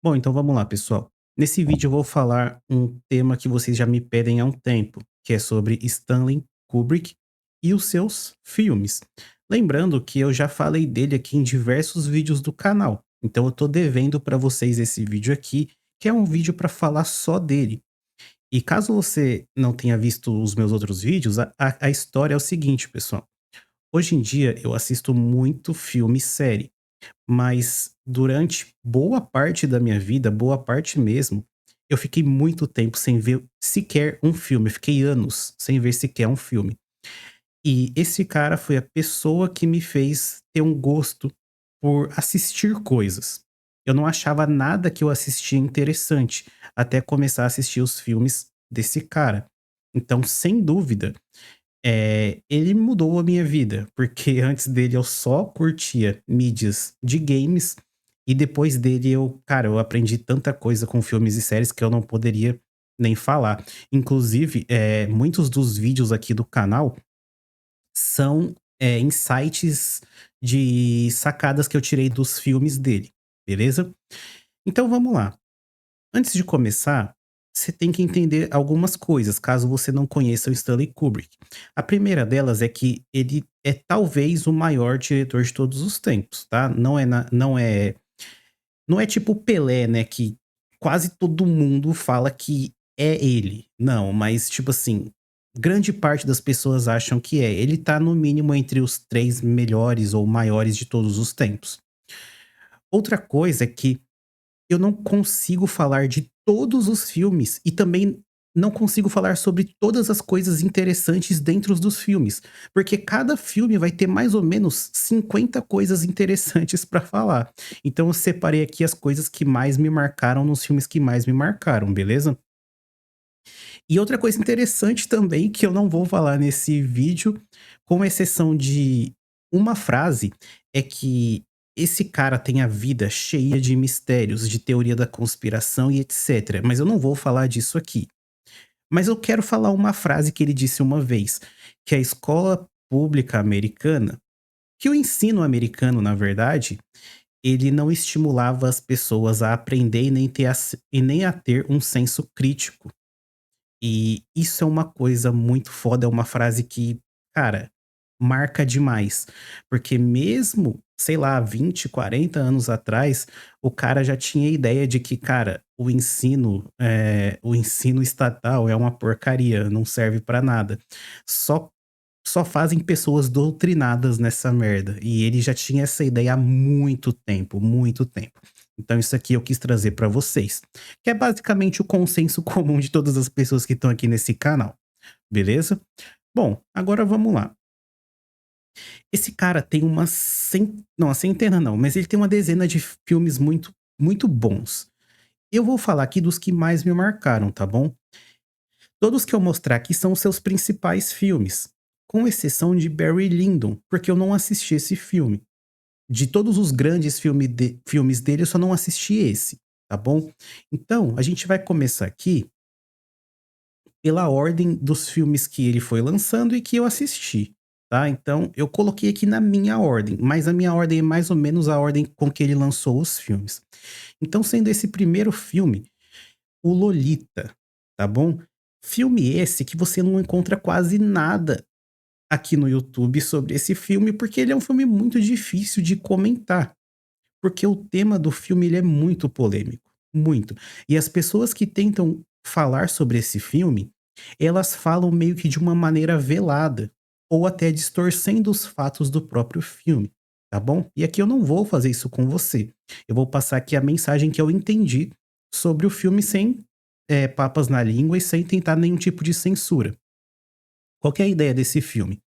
Bom, então vamos lá, pessoal. Nesse vídeo eu vou falar um tema que vocês já me pedem há um tempo, que é sobre Stanley Kubrick e os seus filmes. Lembrando que eu já falei dele aqui em diversos vídeos do canal, então eu tô devendo para vocês esse vídeo aqui, que é um vídeo para falar só dele. E caso você não tenha visto os meus outros vídeos, a história é o seguinte, pessoal. Hoje em dia eu assisto muito filme e série. Mas durante boa parte da minha vida, boa parte mesmo, eu fiquei muito tempo sem ver sequer um filme, eu fiquei anos sem ver sequer um filme. E esse cara foi a pessoa que me fez ter um gosto por assistir coisas. Eu não achava nada que eu assistia interessante, até começar a assistir os filmes desse cara. Então, sem dúvida, ele mudou a minha vida, porque antes dele eu só curtia mídias de games, e depois dele eu aprendi tanta coisa com filmes e séries que eu não poderia nem falar. Inclusive, muitos dos vídeos aqui do canal são, insights de sacadas que eu tirei dos filmes dele, beleza? Então vamos lá. Antes de começar, você tem que entender algumas coisas, caso você não conheça o Stanley Kubrick. A primeira delas é que ele é talvez o maior diretor de todos os tempos, tá? Não é tipo o Pelé, né, que quase todo mundo fala que é ele. Não, mas tipo assim, grande parte das pessoas acham que é. Ele tá no mínimo entre os 3 melhores ou maiores de todos os tempos. Outra coisa é que eu não consigo falar de todos os filmes e também não consigo falar sobre todas as coisas interessantes dentro dos filmes, porque cada filme vai ter mais ou menos 50 coisas interessantes para falar. Então eu separei aqui as coisas que mais me marcaram nos filmes que mais me marcaram, beleza? E outra coisa interessante também que eu não vou falar nesse vídeo, com exceção de uma frase, é que esse cara tem a vida cheia de mistérios, de teoria da conspiração e etc. Mas eu não vou falar disso aqui. Mas eu quero falar uma frase que ele disse uma vez, que a escola pública americana, que o ensino americano, na verdade, ele não estimulava as pessoas a aprender e nem a ter um senso crítico. E isso é uma coisa muito foda, é uma frase que, cara, marca demais. Porque mesmo, sei lá, 20, 40 anos atrás, o cara já tinha ideia de que, cara, o ensino estatal é uma porcaria, não serve pra nada. Só só fazem pessoas doutrinadas nessa merda. E ele já tinha essa ideia há muito tempo, muito tempo. Então isso aqui eu quis trazer pra vocês, que é basicamente o consenso comum de todas as pessoas que estão aqui nesse canal, beleza? Bom, agora vamos lá. Esse cara tem uma centena não, mas ele tem uma dezena de filmes muito, muito bons. Eu vou falar aqui dos que mais me marcaram, tá bom? Todos que eu mostrar aqui são os seus principais filmes, com exceção de Barry Lyndon, porque eu não assisti esse filme. De todos os grandes filmes dele, eu só não assisti esse, tá bom? Então, a gente vai começar aqui pela ordem dos filmes que ele foi lançando e que eu assisti, tá? Então, eu coloquei aqui na minha ordem, mas a minha ordem é mais ou menos a ordem com que ele lançou os filmes. Então, sendo esse primeiro filme, o Lolita, tá bom? Filme esse que você não encontra quase nada aqui no YouTube sobre esse filme, porque ele é um filme muito difícil de comentar, porque o tema do filme ele é muito polêmico, muito. E as pessoas que tentam falar sobre esse filme, elas falam meio que de uma maneira velada, ou até distorcendo os fatos do próprio filme, tá bom? E aqui eu não vou fazer isso com você. Eu vou passar aqui a mensagem que eu entendi sobre o filme sem papas na língua e sem tentar nenhum tipo de censura. Qual que é a ideia desse filme?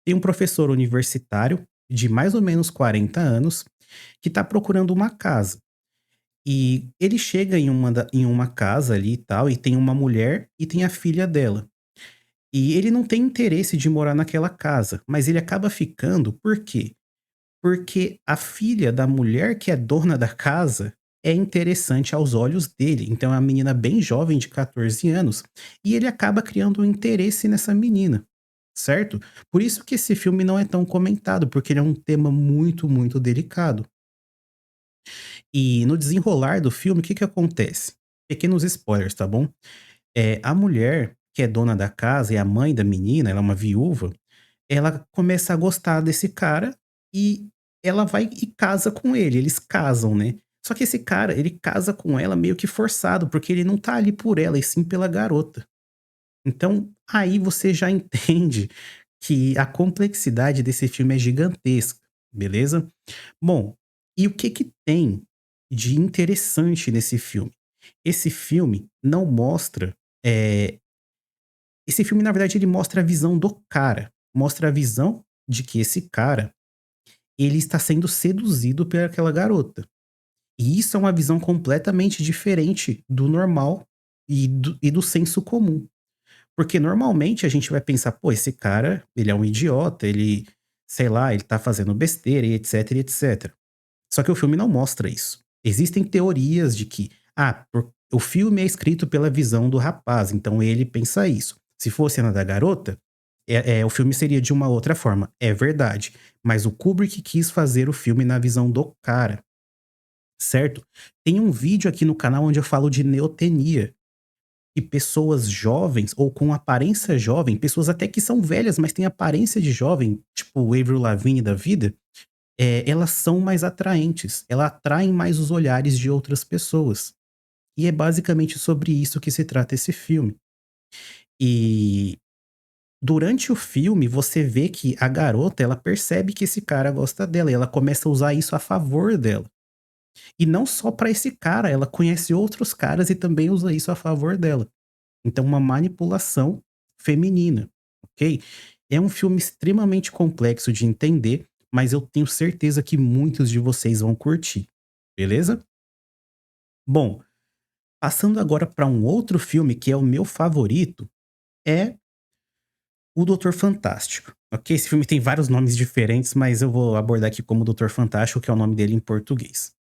Tem um professor universitário de mais ou menos 40 anos que está procurando uma casa. E ele chega em uma casa ali e tal, e tem uma mulher e tem a filha dela. E ele não tem interesse de morar naquela casa, mas ele acaba ficando, por quê? Porque a filha da mulher que é dona da casa é interessante aos olhos dele. Então é uma menina bem jovem, de 14 anos, e ele acaba criando um interesse nessa menina, certo? Por isso que esse filme não é tão comentado, porque ele é um tema muito, muito delicado. E no desenrolar do filme, o que que acontece? Pequenos spoilers, tá bom? A mulher que é dona da casa e a mãe da menina, ela é uma viúva, ela começa a gostar desse cara e ela vai e casa com ele, eles casam, né. Só que esse cara, ele casa com ela meio que forçado, porque ele não tá ali por ela, e sim pela garota. Então, aí você já entende que a complexidade desse filme é gigantesca, beleza? Bom, e o que que tem de interessante nesse filme? Esse filme não mostra, eh, esse filme na verdade ele mostra a visão do cara, mostra a visão de que esse cara, ele está sendo seduzido pelaquela garota. E isso é uma visão completamente diferente do normal e do senso comum. Porque normalmente a gente vai pensar: "Pô, esse cara, ele é um idiota, ele, sei lá, ele tá fazendo besteira e etc e etc". Só que o filme não mostra isso. Existem teorias de que, o filme é escrito pela visão do rapaz, então ele pensa isso. Se fosse a da garota, o filme seria de uma outra forma. É verdade, mas o Kubrick quis fazer o filme na visão do cara, certo? Tem um vídeo aqui no canal onde eu falo de neotenia, e pessoas jovens ou com aparência jovem, pessoas até que são velhas, mas têm aparência de jovem, tipo o Avril Lavigne da vida, elas são mais atraentes, elas atraem mais os olhares de outras pessoas. E é basicamente sobre isso que se trata esse filme. E durante o filme você vê que a garota, ela percebe que esse cara gosta dela e ela começa a usar isso a favor dela. E não só pra esse cara, ela conhece outros caras e também usa isso a favor dela. Então, uma manipulação feminina, ok? É um filme extremamente complexo de entender, mas eu tenho certeza que muitos de vocês vão curtir, beleza? Bom, passando agora para um outro filme que é o meu favorito, é o Doutor Fantástico, ok? Esse filme tem vários nomes diferentes, mas eu vou abordar aqui como Doutor Fantástico, que é o nome dele em português.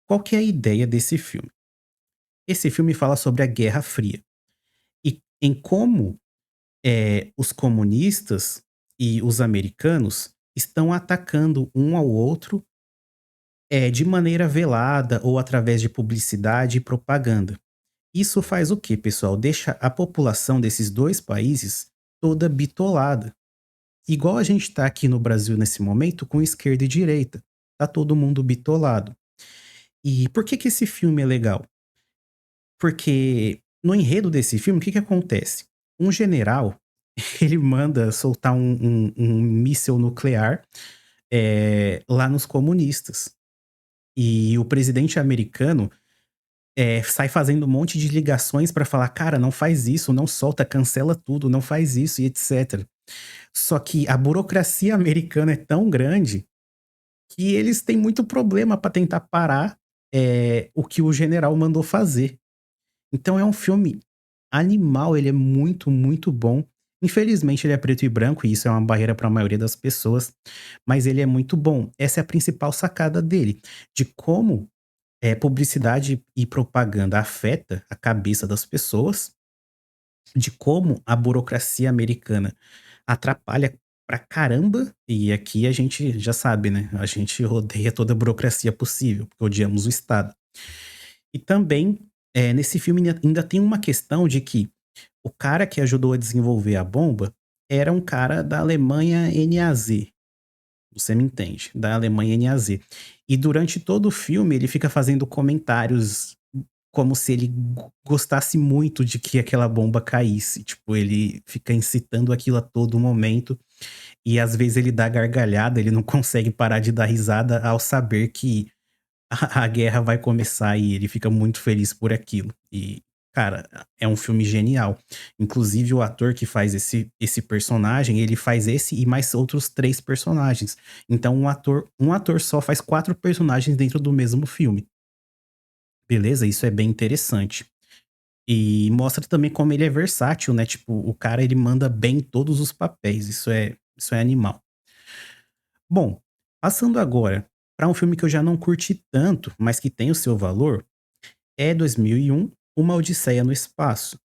Qual que é a ideia desse filme? Esse filme fala sobre a Guerra Fria e em como os comunistas e os americanos estão atacando um ao outro, de maneira velada ou através de publicidade e propaganda. Isso faz o quê, pessoal? Deixa a população desses 2 países toda bitolada. Igual a gente está aqui no Brasil nesse momento com esquerda e direita. Tá todo mundo bitolado. E por que que esse filme é legal? Porque no enredo desse filme, o que que acontece? Um general, ele manda soltar um míssil nuclear, lá nos comunistas. E o presidente americano, sai fazendo um monte de ligações pra falar: "Cara, não faz isso, não solta, cancela tudo, não faz isso", e etcétera. Só que a burocracia americana é tão grande que eles têm muito problema pra tentar parar, o que o general mandou fazer. Então é um filme animal, ele é muito, muito bom. Infelizmente ele é preto e branco e isso é uma barreira para a maioria das pessoas, mas ele é muito bom. Essa é a principal sacada dele, de como, publicidade e propaganda afeta a cabeça das pessoas, de como a burocracia americana atrapalha pra caramba, e aqui a gente já sabe, né, a gente odeia toda a burocracia possível, porque odiamos o Estado. E também, nesse filme ainda tem uma questão de que o cara que ajudou a desenvolver a bomba era um cara da Alemanha NAZ, você me entende, da Alemanha NAZ. E durante todo o filme ele fica fazendo comentários como se ele gostasse muito de que aquela bomba caísse, tipo, ele fica incitando aquilo a todo momento, e às vezes ele dá gargalhada, ele não consegue parar de dar risada ao saber que a guerra vai começar e ele fica muito feliz por aquilo. E, cara, é um filme genial. Inclusive o ator que faz esse personagem, ele faz esse e mais outros 3 personagens. Então um ator só faz 4 personagens dentro do mesmo filme, beleza? Isso é bem interessante. E mostra também como ele é versátil, né, tipo, o cara ele manda bem em todos os papéis, isso é animal. Bom, passando agora para um filme que eu já não curti tanto, mas que tem o seu valor, é 2001, Uma Odisseia no Espaço.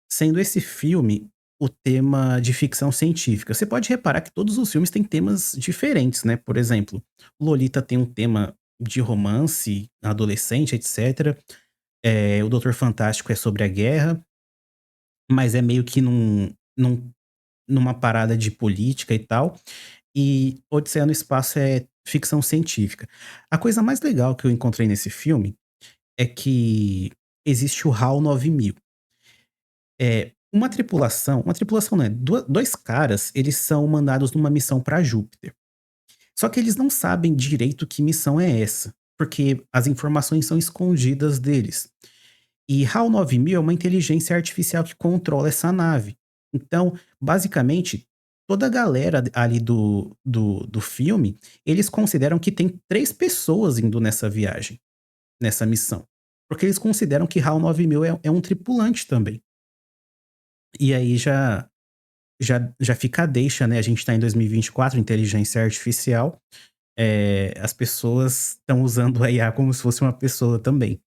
Sendo esse filme o tema de ficção científica. Você pode reparar que todos os filmes têm temas diferentes, né? Por exemplo, Lolita tem um tema de romance, adolescente, etcétera. O Doutor Fantástico é sobre a guerra, mas é meio que numa parada de política e tal. E Odisseia no Espaço é ficção científica. A coisa mais legal que eu encontrei nesse filme é que existe o HAL 9000. Uma tripulação não é, 2 caras, eles são mandados numa missão para Júpiter. Só que eles não sabem direito que missão é essa, porque as informações são escondidas deles. E HAL 9000 é uma inteligência artificial que controla essa nave. Então, basicamente, toda a galera ali do filme, eles consideram que tem 3 pessoas indo nessa viagem, nessa missão. Porque eles consideram que HAL 9000 é um tripulante também. E aí já fica a deixa, né, a gente tá em 2024, inteligência artificial, as pessoas estão usando a IA como se fosse uma pessoa também.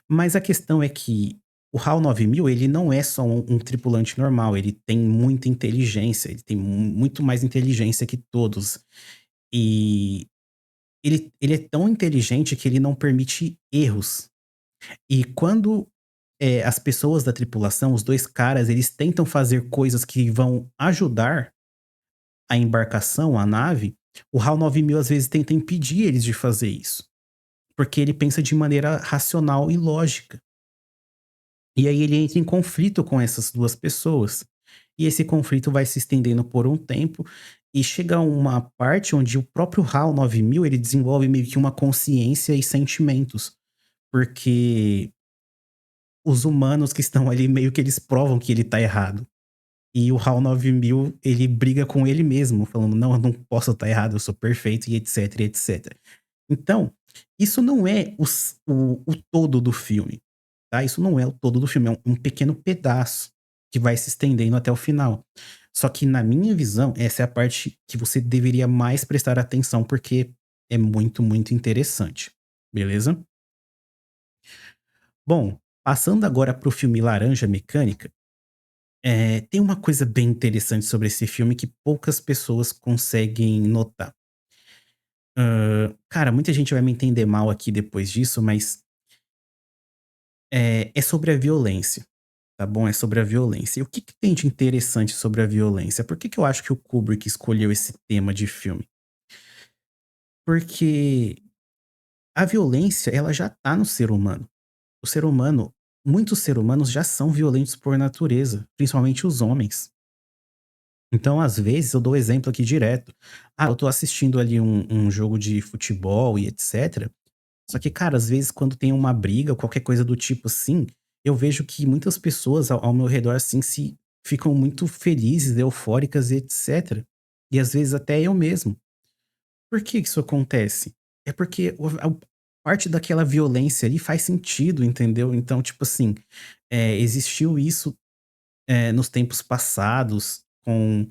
Mas a questão é que o HAL 9000 ele não é só um tripulante normal, ele tem muita inteligência, ele tem muito mais inteligência que todos. E ele é tão inteligente que ele não permite erros. E quando, as pessoas da tripulação, os 2 caras, eles tentam fazer coisas que vão ajudar a embarcação, a nave, o HAL 9000 às vezes tenta impedir eles de fazer isso, porque ele pensa de maneira racional e lógica. E aí ele entra em conflito com essas 2 pessoas. E esse conflito vai se estendendo por um tempo e chega a uma parte onde o próprio HAL 9000 ele desenvolve meio que uma consciência e sentimentos, porque os humanos que estão ali meio que eles provam que ele tá errado. E o HAL 9000 ele briga com ele mesmo, falando: "Não, eu não posso estar errado, eu sou perfeito", e etc, e etc. Então, isso não é o todo do filme, tá? Isso não é o todo do filme, é um pequeno pedaço que vai se estendendo até o final. Só que na minha visão, essa é a parte que você deveria mais prestar atenção, porque é muito, muito interessante, beleza? Bom, passando agora para o filme Laranja Mecânica, tem uma coisa bem interessante sobre esse filme que poucas pessoas conseguem notar. Cara, muita gente vai me entender mal aqui depois disso, mas é sobre a violência, tá bom? É sobre a violência. E o que que tem de interessante sobre a violência? Por que que eu acho que o Kubrick escolheu esse tema de filme? Porque a violência, ela já tá no ser humano. O ser humano muitos seres humanos já são violentos por natureza, principalmente os homens. Então, às vezes, eu dou o exemplo aqui direto. Eu tô assistindo ali um jogo de futebol e etcétera, só que, cara, às vezes quando tem uma briga ou qualquer coisa do tipo assim, eu vejo que muitas pessoas ao meu redor, assim, se ficam muito felizes, eufóricas e etcétera. E às vezes até eu mesmo. Por que que isso acontece? É porque a parte daquela violência ali faz sentido, entendeu? Então, tipo assim, existiu isso, nos tempos passados com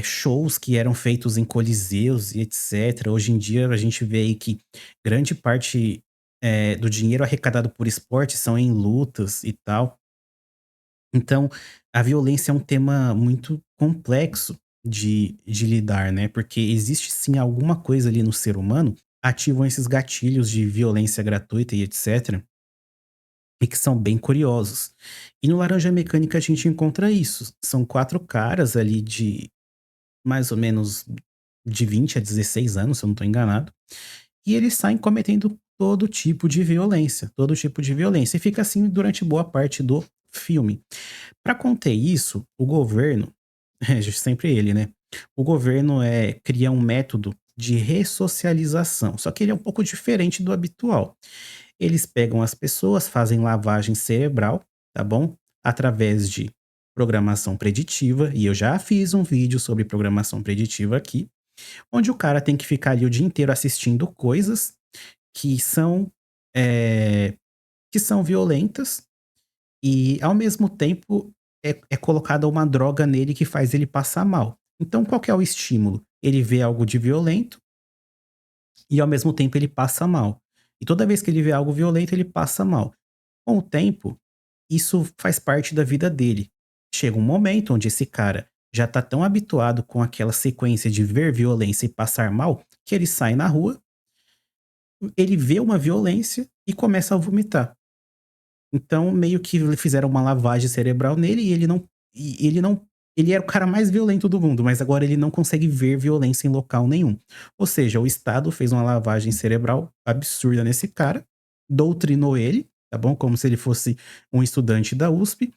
shows que eram feitos em coliseus e etcétera. Hoje em dia a gente vê aí que grande parte, do dinheiro arrecadado por esporte são em lutas e tal. Então, a violência é um tema muito complexo de lidar, né, porque existe sim alguma coisa ali no ser humano, ativam esses gatilhos de violência gratuita e etcétera, e que são bem curiosos. E no Laranja Mecânica a gente encontra isso, são 4 caras ali de mais ou menos de 20 a 16 anos, se eu não estou enganado, e eles saem cometendo todo tipo de violência, e fica assim durante boa parte do filme. Para conter isso, o governo, sempre ele, né? O governo cria um método de ressocialização, só que ele é um pouco diferente do habitual. Eles pegam as pessoas, fazem lavagem cerebral, tá bom? Através de programação preditiva, e eu já fiz um vídeo sobre programação preditiva aqui, onde o cara tem que ficar ali o dia inteiro assistindo coisas que são, eh, que são violentas e ao mesmo tempo é colocada uma droga nele que faz ele passar mal. Então qual que é o estímulo? Ele vê algo de violento e ao mesmo tempo ele passa mal. E toda vez que ele vê algo violento, ele passa mal. Com o tempo, isso faz parte da vida dele. Chega um momento onde esse cara já tá tão habituado com aquela sequência de ver violência e passar mal, que ele sai na rua ele vê uma violência e começa a vomitar. Então, meio que fizeram uma lavagem cerebral nele e ele não ele era o cara mais violento do mundo, mas agora ele não consegue ver violência em local nenhum. Ou seja, o Estado fez uma lavagem cerebral absurda nesse cara, doutrinou ele, tá bom? Como se ele fosse um estudante da USP,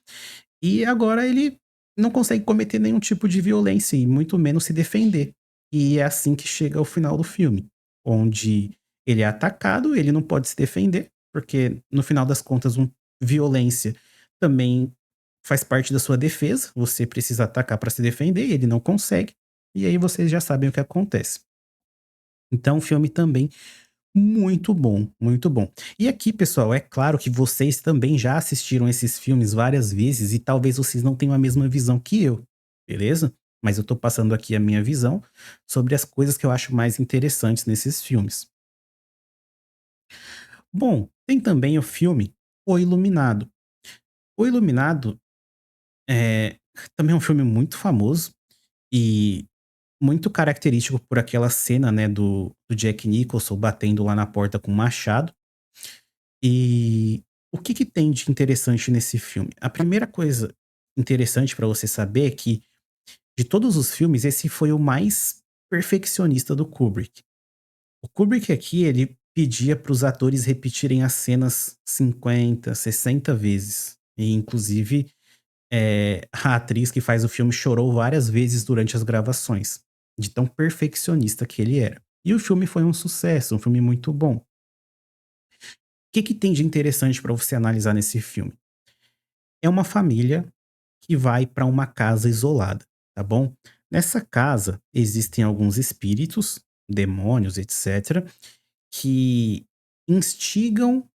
e agora ele não consegue cometer nenhum tipo de violência e muito menos se defender. E é assim que chega ao final do filme, onde ele é atacado, ele não pode se defender, porque no final das contas, violência também faz parte da sua defesa. Você precisa atacar para se defender, e ele não consegue. E aí vocês já sabem o que acontece. Então, o filme também muito bom, muito bom. E aqui, pessoal, é claro que vocês também já assistiram esses filmes várias vezes e talvez vocês não tenham a mesma visão que eu, beleza? Mas eu tô passando aqui a minha visão sobre as coisas que eu acho mais interessantes nesses filmes. Bom, tem também o filme O Iluminado. O Iluminado é também é um filme muito famoso e muito característico por aquela cena, né, do Jack Nicholson batendo lá na porta com um machado. E o que que tem de interessante nesse filme? A primeira coisa interessante pra você saber é que, de todos os filmes, esse foi o mais perfeccionista do Kubrick. O Kubrick aqui, ele pedia para os atores repetirem as cenas 50, 60 vezes. E inclusive, a atriz que faz o filme chorou várias vezes durante as gravações, de tão perfeccionista que ele era. E o filme foi um sucesso, um filme muito bom. O que que tem de interessante pra você analisar nesse filme? É uma família que vai para uma casa isolada, tá bom? Nessa casa existem alguns espíritos, demônios, etc, que instigam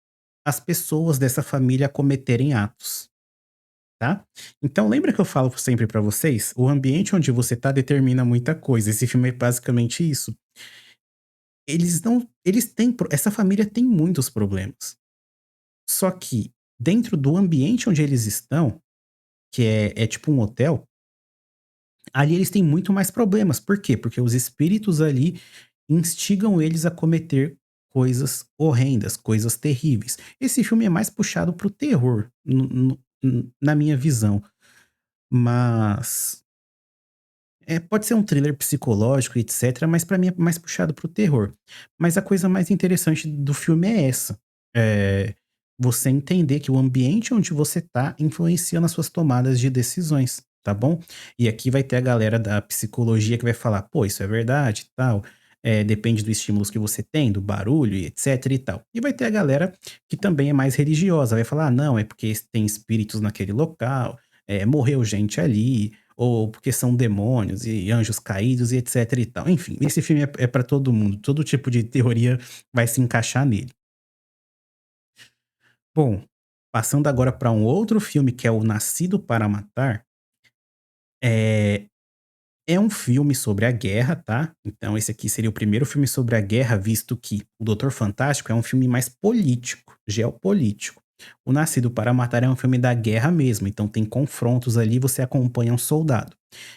as pessoas dessa família a cometerem atos, tá? Então lembra que eu falo sempre pra vocês? O ambiente onde você tá determina muita coisa. Esse filme é basicamente isso. Eles têm essa família tem muitos problemas. Só que dentro do ambiente onde eles estão, que é tipo um hotel, ali eles têm muito mais problemas. Por quê? Porque os espíritos ali instigam eles a cometer coisas horrendas, coisas terríveis. Esse filme é mais puxado para o terror, na minha visão. Mas pode ser um thriller psicológico, etc, mas pra mim é mais puxado para o terror. Mas a coisa mais interessante do filme é essa, você entender que o ambiente onde você tá influencia nas suas tomadas de decisões, tá bom? E aqui vai ter a galera da psicologia que vai falar: "Pô, isso é verdade e tal, depende do estímulos que você tem, do barulho e etc e tal". E vai ter a galera que também é mais religiosa, vai falar: "Ah, não, é porque tem espíritos naquele local, morreu gente ali, ou porque são demônios e anjos caídos e etc e tal". Enfim, esse filme é pra todo mundo, todo tipo de teoria vai se encaixar nele. Bom, passando agora para um outro filme que é o Nascido para Matar, é é um filme sobre a guerra, tá? Então esse aqui seria o primeiro filme sobre a guerra, visto que o Doutor Fantástico é um filme mais político, geopolítico. O Nascido para Matar é um filme da guerra mesmo, então tem confrontos ali, você acompanha um soldado.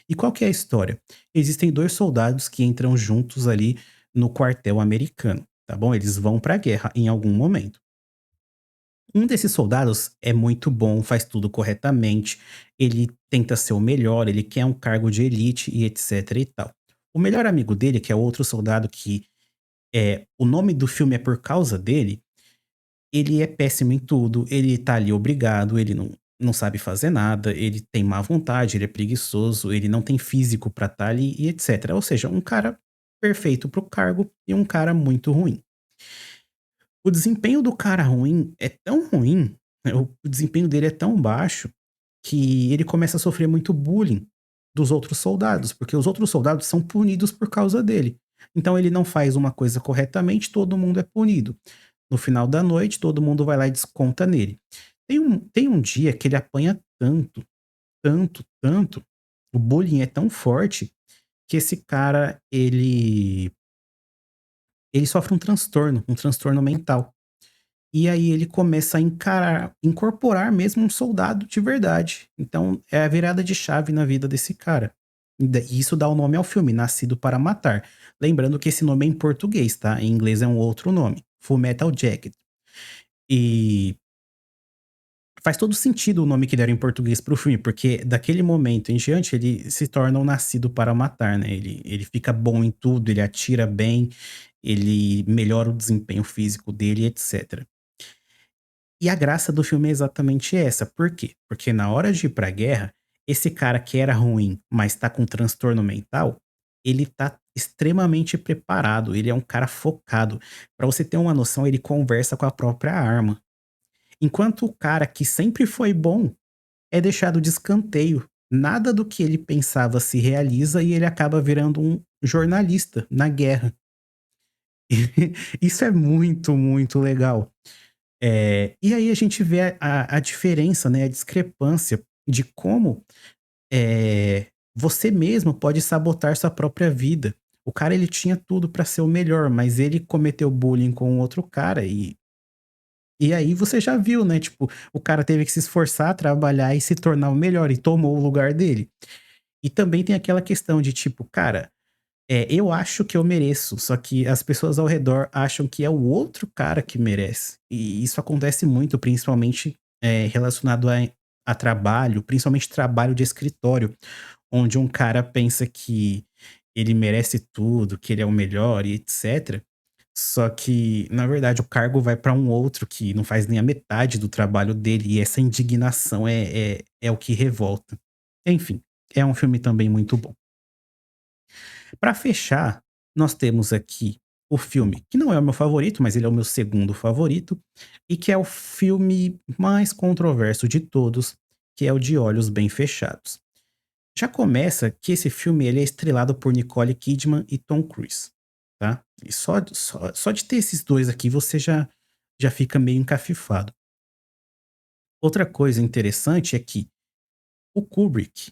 E qual que é a história? Existem 2 soldados que entram juntos ali no quartel americano, tá bom? Eles vão pra guerra em algum momento. Um desses soldados é muito bom, faz tudo corretamente, ele tenta ser o melhor, ele quer um cargo de elite e etc e tal. O melhor amigo dele, que é outro soldado que, o nome do filme é por causa dele, ele é péssimo em tudo, ele tá ali obrigado, ele não sabe fazer nada, ele tem má vontade, ele é preguiçoso, ele não tem físico pra estar ali e etc. Ou seja, um cara perfeito para o cargo e um cara muito ruim. O desempenho do cara ruim é tão ruim, né, o desempenho dele é tão baixo, que ele começa a sofrer muito bullying dos outros soldados, porque os outros soldados são punidos por causa dele. Então ele não faz uma coisa corretamente, todo mundo é punido. No final da noite, todo mundo vai lá e desconta nele. Tem um dia que ele apanha tanto, tanto, tanto, o bullying é tão forte, que esse cara ele sofre um transtorno mental. E aí ele começa a incorporar mesmo um soldado de verdade. Então é a virada de chave na vida desse cara. E isso dá o nome ao filme, Nascido para Matar. Lembrando que esse nome é em português, tá? Em inglês é um outro nome. Full Metal Jacket. E faz todo sentido o nome que deram em português para o filme, porque daquele momento em diante ele se torna um nascido para matar, né, ele fica bom em tudo, ele atira bem, ele melhora o desempenho físico dele, etcétera. E a graça do filme é exatamente essa, por quê? Porque na hora de ir pra guerra, esse cara que era ruim, mas tá com transtorno mental, ele tá extremamente preparado, ele é um cara focado. Pra você ter uma noção, ele conversa com a própria arma. Enquanto o cara que sempre foi bom é deixado de escanteio. Nada do que ele pensava se realiza e ele acaba virando um jornalista na guerra. Isso é muito, muito legal. E aí a gente vê a diferença, né, a discrepância de como, você mesmo pode sabotar sua própria vida. O cara ele tinha tudo pra ser o melhor, mas ele cometeu bullying com outro cara e aí você já viu, né, tipo, o cara teve que se esforçar, trabalhar e se tornar o melhor e tomou o lugar dele. E também tem aquela questão de tipo, cara, eu acho que eu mereço, só que as pessoas ao redor acham que é o outro cara que merece. E isso acontece muito, principalmente, relacionado a trabalho, principalmente trabalho de escritório, onde um cara pensa que ele merece tudo, que ele é o melhor e etcétera. Só que, na verdade, o cargo vai para um outro que não faz nem a metade do trabalho dele, e essa indignação é o que revolta. Enfim, é um filme também muito bom. Para fechar, nós temos aqui o filme, que não é o meu favorito, mas ele é o meu segundo favorito, e que é o filme mais controverso de todos, que é o De Olhos Bem Fechados. Já começa que esse filme ele é estrelado por Nicole Kidman e Tom Cruise, tá? E só de ter esses dois aqui você já fica meio encafifado. Outra coisa interessante é que o Kubrick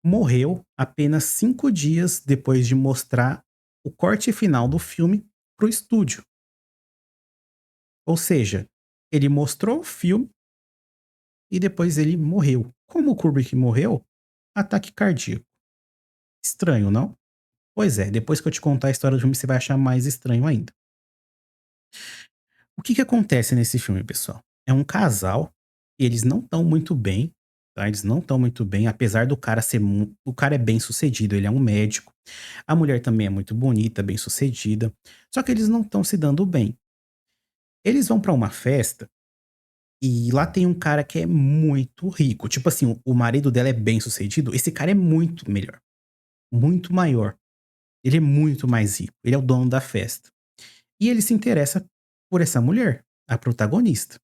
morreu apenas 5 dias depois de mostrar o corte final do filme pro estúdio. Ou seja, ele mostrou o filme e depois ele morreu. Como o Kubrick morreu? Ataque cardíaco. Estranho, não? Pois é, depois que eu te contar a história do filme, você vai achar mais estranho ainda. O que que acontece nesse filme, pessoal? É um casal, e eles não estão muito bem, tá? Eles não estão muito bem, apesar do cara ser o cara é bem-sucedido, ele é um médico. A mulher também é muito bonita, bem-sucedida, só que eles não estão se dando bem. Eles vão pra uma festa e lá tem um cara que é muito rico, tipo assim, o marido dela é bem-sucedido, esse cara é muito melhor, muito maior, ele é muito mais rico, ele é o dono da festa. E ele se interessa por essa mulher, a protagonista.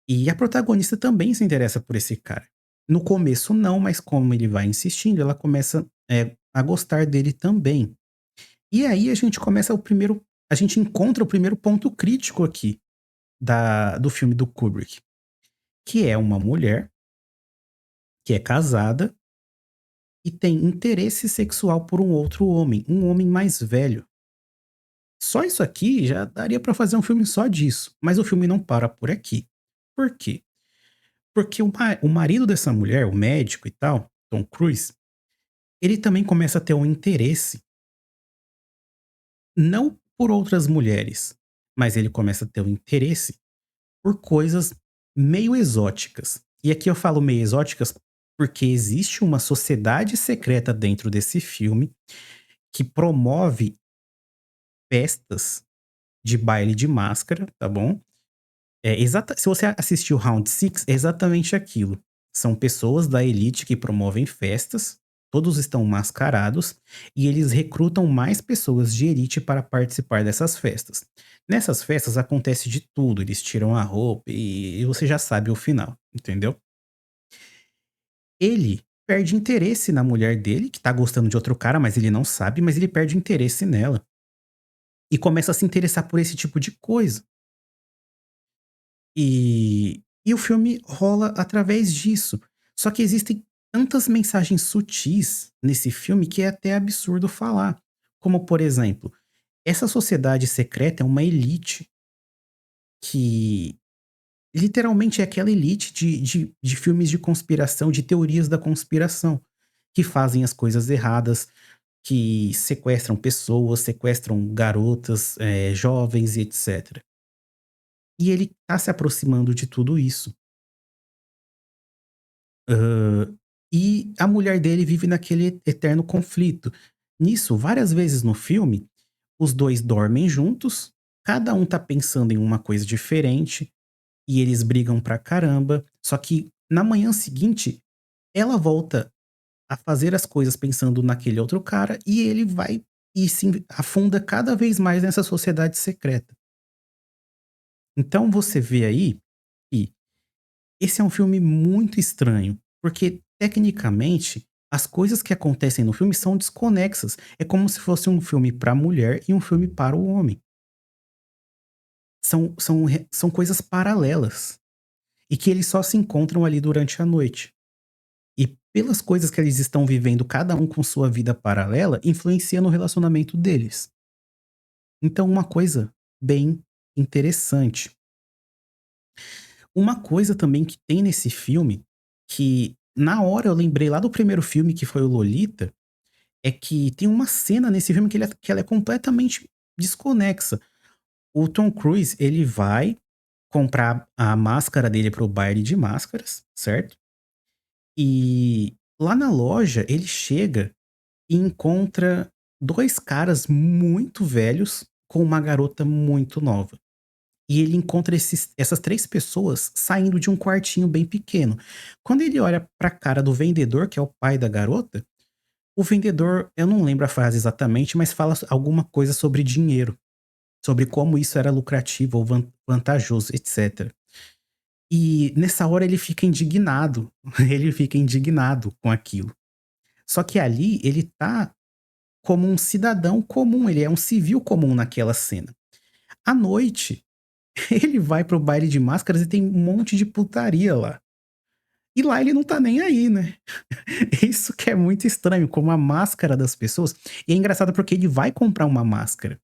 E a protagonista também se interessa por esse cara. No começo não, mas como ele vai insistindo, ela começa, a gostar dele também. E aí a gente encontra o primeiro ponto crítico aqui do filme do Kubrick, que é uma mulher que é casada e tem interesse sexual por um homem mais velho. Só isso aqui já daria pra fazer um filme só disso, mas o filme não para por aqui. Por quê? Porque o marido dessa mulher, o médico e tal, Tom Cruise, ele também começa a ter um interesse, não por outras mulheres, mas ele começa a ter um interesse por coisas meio exóticas. E aqui eu falo meio exóticas porque existe uma sociedade secreta dentro desse filme que promove festas de baile de máscara, tá bom? Se você assistiu Round Six, é exatamente aquilo. São pessoas da elite que promovem festas, todos estão mascarados e eles recrutam mais pessoas de elite para participar dessas festas. Nessas festas acontece de tudo, eles tiram a roupa e você já sabe o final, entendeu? Ele perde interesse na mulher dele, que tá gostando de outro cara, mas ele não sabe, mas ele perde interesse nela e começa a se interessar por esse tipo de coisa. E o filme rola através disso. Só que existem tantas mensagens sutis nesse filme que é até absurdo falar. Como, por exemplo, essa sociedade secreta é uma elite que literalmente é aquela elite de filmes de conspiração, de teorias da conspiração, que fazem as coisas erradas. que sequestram pessoas, sequestram garotas, jovens e etcétera. E ele tá se aproximando de tudo isso. Hã, e a mulher dele vive naquele eterno conflito. Nisso, várias vezes no filme, os 2 dormem juntos, cada um tá pensando em uma coisa diferente, e eles brigam pra caramba, só que na manhã seguinte, ela volta a fazer as coisas pensando naquele outro cara, e ele vai e se afunda cada vez mais nessa sociedade secreta. Então você vê aí que esse é um filme muito estranho, porque tecnicamente as coisas que acontecem no filme são desconexas. É como se fosse um filme para a mulher e um filme para o homem. São coisas paralelas e que eles só se encontram ali durante a noite. E pelas coisas que eles estão vivendo, cada um com sua vida paralela, influencia no relacionamento deles. Então, uma coisa bem interessante. Uma coisa também que tem nesse filme, que na hora eu lembrei lá do primeiro filme que foi o Lolita, é que tem uma cena nesse filme que ela é completamente desconexa. O Tom Cruise, ele vai comprar a máscara dele para o baile de máscaras, certo? E lá na loja ele chega e encontra 2 caras muito velhos com uma garota muito nova. E ele encontra essas 3 pessoas saindo de um quartinho bem pequeno. Quando ele olha pra cara do vendedor, que é o pai da garota, o vendedor, eu não lembro a frase exatamente, mas fala alguma coisa sobre dinheiro, sobre como isso era lucrativo ou vantajoso, etcétera. E nessa hora ele fica indignado, ele fica indignado com aquilo. Só que ali ele tá como um cidadão comum, ele é um civil comum naquela cena. À noite, ele vai para o baile de máscaras e tem um monte de putaria lá. E lá ele não tá nem aí, né. Isso que é muito estranho, como a máscara das pessoas e é engraçado porque ele vai comprar uma máscara.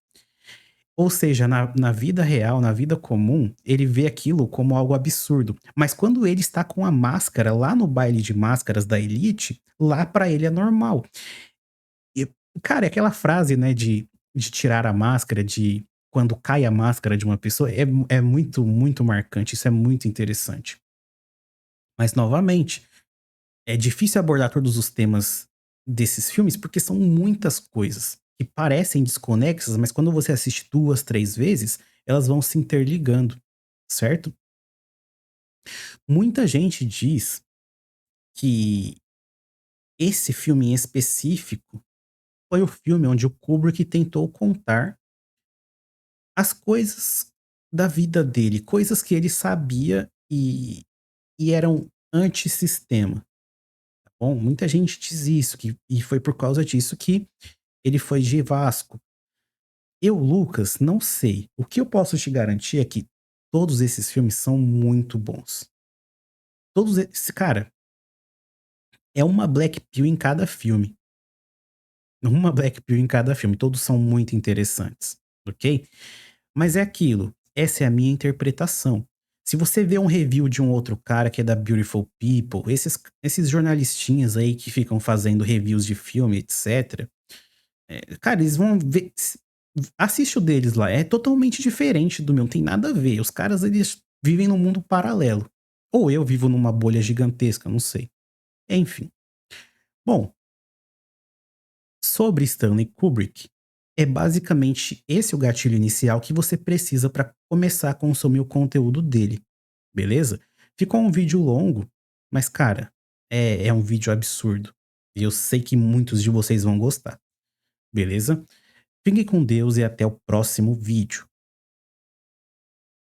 Ou seja, na vida real, na vida comum, ele vê aquilo como algo absurdo, mas quando ele está com a máscara lá no baile de máscaras da elite, lá pra ele é normal. E, cara, é aquela frase, né, de tirar a máscara, de quando cai a máscara de uma pessoa, é muito, muito marcante, isso é muito interessante. Mas novamente, é difícil abordar todos os temas desses filmes, porque são muitas coisas que parecem desconexas, mas quando você assiste 2, 3 vezes, elas vão se interligando, certo? Muita gente diz que esse filme em específico foi o filme onde o Kubrick tentou contar as coisas da vida dele, coisas que ele sabia e eram antissistema, tá bom? Muita gente diz isso, que e foi por causa disso que ele foi de Vasco. Eu, Lucas, não sei. O que eu posso te garantir é que todos esses filmes são muito bons. Todos esses, cara, é uma black pill em cada filme. Uma black pill em cada filme. Todos são muito interessantes, ok? Mas é aquilo. Essa é a minha interpretação. Se você vê um review de um outro cara que é da Beautiful People, esses jornalistinhas aí que ficam fazendo reviews de filme, etc. Cara, eles vão ver. Assiste o deles lá, é totalmente diferente do meu, não tem nada a ver. Os caras, eles vivem num mundo paralelo. Ou eu vivo numa bolha gigantesca, não sei. Enfim. Bom, sobre Stanley Kubrick, é basicamente esse o gatilho inicial que você precisa para começar a consumir o conteúdo dele, beleza? Ficou um vídeo longo, mas cara, é um vídeo absurdo. E eu sei que muitos de vocês vão gostar, beleza? Fiquem com Deus e até o próximo vídeo.